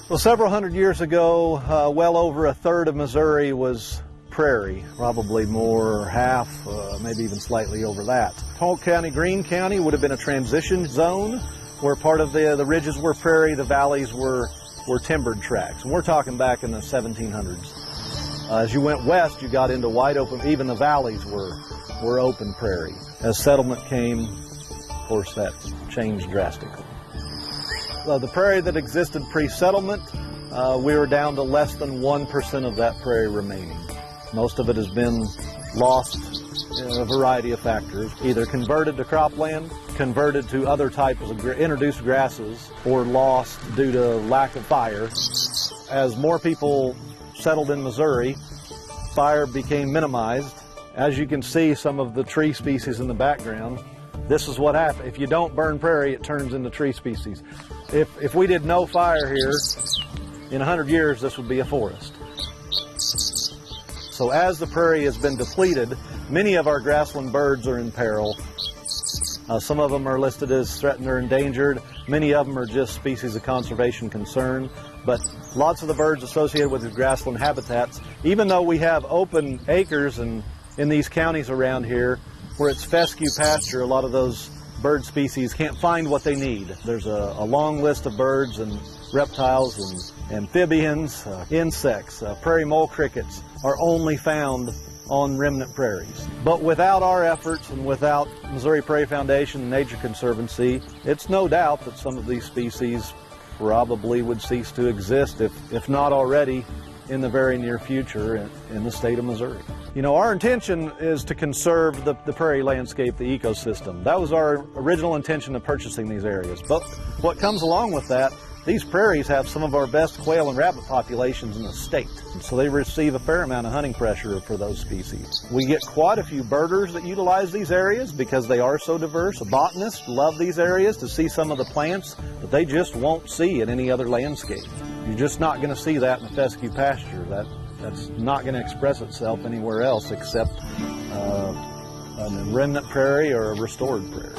Well, several hundred years ago, well over a third of Missouri was prairie, probably more, half, maybe even slightly over that. Polk County, Greene County would have been a transition zone where part of the ridges were prairie, the valleys were timbered tracts. And we're talking back in the 1700s. As you went west, you got into wide open, even the valleys were open prairie. As settlement came, of course, that changed drastically. The prairie that existed pre-settlement, we were down to less than 1% of that prairie remaining. Most of it has been lost in a variety of factors, either converted to cropland, converted to other types of introduced grasses, or lost due to lack of fire. As more people settled in Missouri, fire became minimized. As you can see, some of the tree species in the background, this is what happens. If you don't burn prairie, it turns into tree species. If we did no fire here, in 100 years, this would be a forest. So as the prairie has been depleted, many of our grassland birds are in peril. Some of them are listed as threatened or endangered. Many of them are just species of conservation concern. But lots of the birds associated with the grassland habitats, even though we have open acres in these counties around here, where it's fescue pasture, a lot of those bird species can't find what they need. There's a long list of birds and reptiles and amphibians, insects, prairie mole crickets are only found on remnant prairies. But without our efforts and without Missouri Prairie Foundation and Nature Conservancy, it's no doubt that some of these species probably would cease to exist, if not already, in the very near future in the state of Missouri. You know, our intention is to conserve the prairie landscape, the ecosystem. That was our original intention of purchasing these areas. But what comes along with that, these prairies have some of our best quail and rabbit populations in the state. And so they receive a fair amount of hunting pressure for those species. We get quite a few birders that utilize these areas because they are so diverse. Botanists love these areas to see some of the plants that they just won't see in any other landscape. You're just not going to see that in a fescue pasture. That's not going to express itself anywhere else except a remnant prairie or a restored prairie.